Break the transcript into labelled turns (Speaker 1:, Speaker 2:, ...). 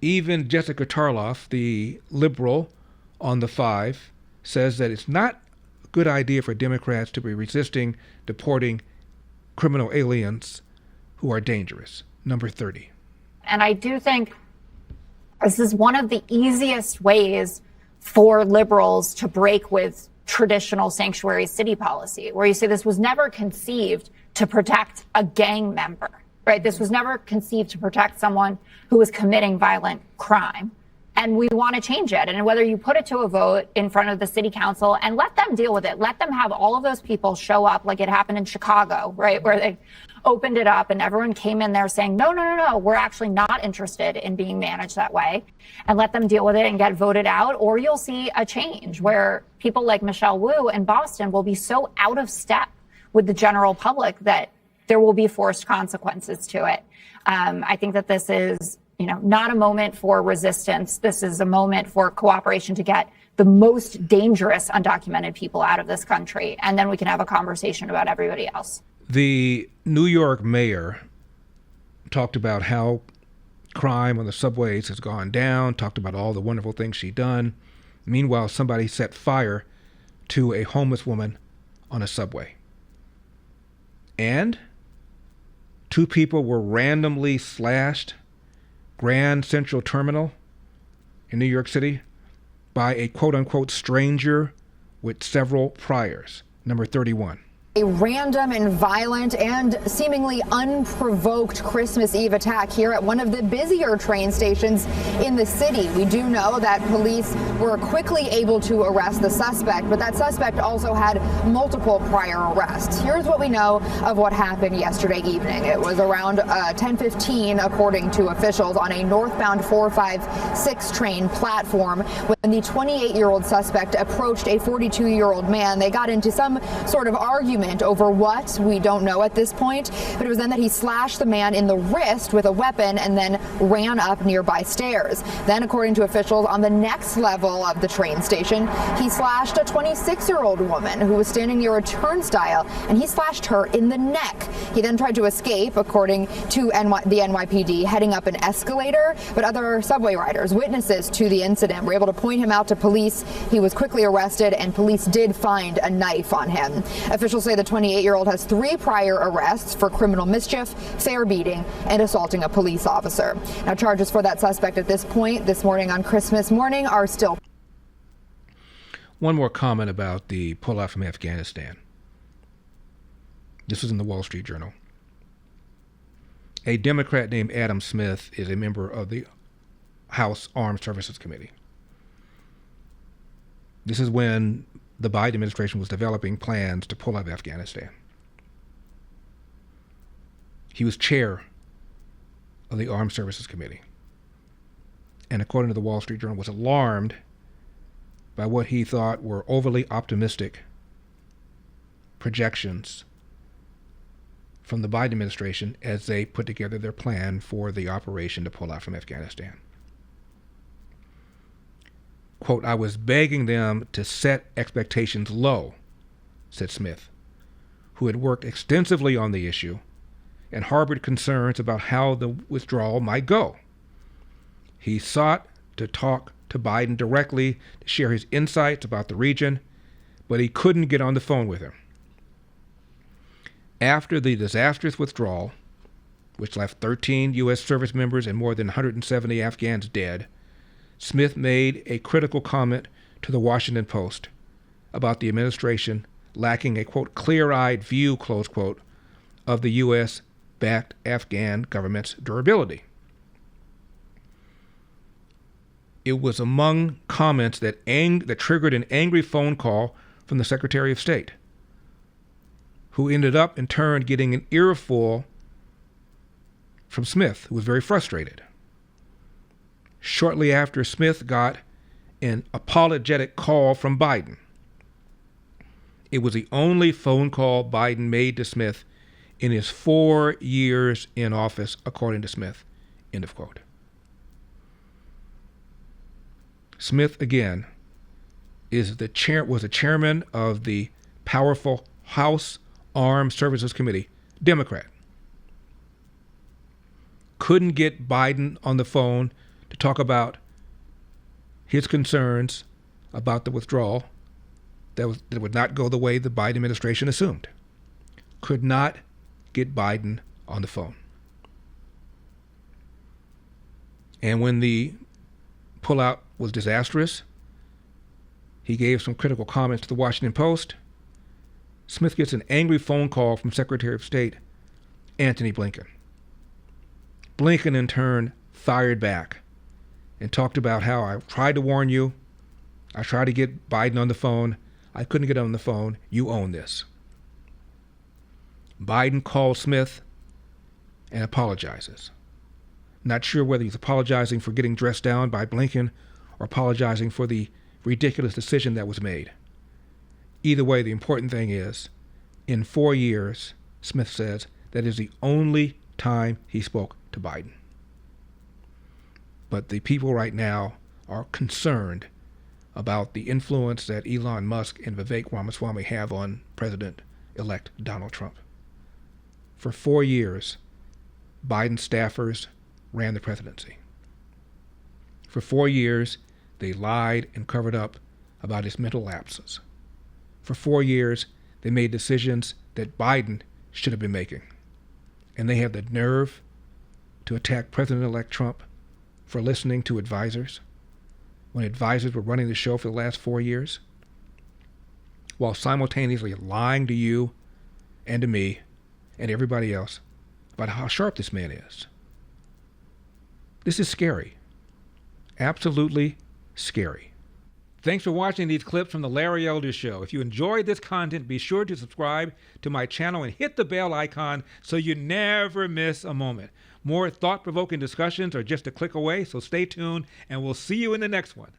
Speaker 1: Even Jessica Tarloff, the liberal on the Five, says that it's not a good idea for Democrats to be resisting deporting criminal aliens who are dangerous. Number 30.
Speaker 2: And I do think this is one of the easiest ways for liberals to break with traditional sanctuary city policy, where you say this was never conceived to protect a gang member, right? This was never conceived to protect someone who was committing violent crime. And we want to change it. And whether you put it to a vote in front of the city council and let them deal with it, let them have all of those people show up like it happened in Chicago, right, where they opened it up and everyone came in there saying, no, we're actually not interested in being managed that way, and let them deal with it and get voted out. Or you'll see a change where people like Michelle Wu in Boston will be so out of step with the general public that there will be forced consequences to it. I think that this is, not a moment for resistance. This is a moment for cooperation to get the most dangerous undocumented people out of this country. And then we can have a conversation about everybody else.
Speaker 1: The New York mayor talked about how crime on the subways has gone down, talked about all the wonderful things she'd done. Meanwhile, somebody set fire to a homeless woman on a subway. And 2 people were randomly slashed Grand Central Terminal in New York City by a quote-unquote stranger with several priors. Number 31.
Speaker 3: A random and violent and seemingly unprovoked Christmas Eve attack here at one of the busier train stations in the city. We do know that police were quickly able to arrest the suspect, but that suspect also had multiple prior arrests. Here's what we know of what happened yesterday evening. It was around 10:15, according to officials, on a northbound 456 train platform when the 28-year-old suspect approached a 42-year-old man. They got into some sort of argument over what, we don't know at this point, but it was then that he slashed the man in the wrist with a weapon and then ran up nearby stairs. Then, according to officials on the next level of the train station, he slashed a 26-year-old woman who was standing near a turnstile, and he slashed her in the neck. He then tried to escape, according to the NYPD, heading up an escalator, but other subway riders, witnesses to the incident, were able to point him out to police. He was quickly arrested, and police did find a knife on him. Officials say the 28-year-old has 3 prior arrests for criminal mischief, fair beating, and assaulting a police officer. Now, charges for that suspect at this point, this morning on Christmas morning, are still.
Speaker 1: One more comment about the pullout from Afghanistan. This was in the Wall Street Journal. A Democrat named Adam Smith is a member of the House Armed Services Committee. This is when the Biden administration was developing plans to pull out of Afghanistan. He was chair of the Armed Services Committee, and according to the Wall Street Journal, was alarmed by what he thought were overly optimistic projections from the Biden administration as they put together their plan for the operation to pull out from Afghanistan. Quote, "I was begging them to set expectations low," said Smith, who had worked extensively on the issue and harbored concerns about how the withdrawal might go. He sought to talk to Biden directly to share his insights about the region, but he couldn't get on the phone with him. After the disastrous withdrawal, which left 13 U.S. service members and more than 170 Afghans dead, Smith made a critical comment to the Washington Post about the administration lacking a, quote, clear-eyed view, close quote, of the U.S.-backed Afghan government's durability. It was among comments that triggered an angry phone call from the Secretary of State, who ended up in turn getting an earful from Smith, who was very frustrated. Shortly after, Smith got an apologetic call from Biden. It was the only phone call Biden made to Smith in his 4 years in office, according to Smith. End of quote. Smith, again, was the chairman of the powerful House Armed Services Committee, Democrat. Couldn't get Biden on the phone to talk about his concerns about the withdrawal that would not go the way the Biden administration assumed. Could not get Biden on the phone. And when the pullout was disastrous, he gave some critical comments to the Washington Post. Smith gets an angry phone call from Secretary of State Antony Blinken. Blinken, in turn, fired back and talked about how I tried to warn you. I tried to get Biden on the phone. I couldn't get on the phone. You own this. Biden called Smith and apologizes. Not sure whether he's apologizing for getting dressed down by Blinken or apologizing for the ridiculous decision that was made. Either way, the important thing is, in 4 years, Smith says, that is the only time he spoke to Biden. But the people right now are concerned about the influence that Elon Musk and Vivek Ramaswamy have on President-elect Donald Trump. For 4 years, Biden staffers ran the presidency. For 4 years, they lied and covered up about his mental lapses. For 4 years, they made decisions that Biden should have been making. And they have the nerve to attack President-elect Trump for listening to advisors when advisors were running the show for the last 4 years, while simultaneously lying to you and to me and everybody else about how sharp this man is. This is scary. Absolutely scary. Thanks for watching these clips from The Larry Elder Show. If you enjoyed this content, be sure to subscribe to my channel and hit the bell icon so you never miss a moment. More thought-provoking discussions are just a click away, so stay tuned, and we'll see you in the next one.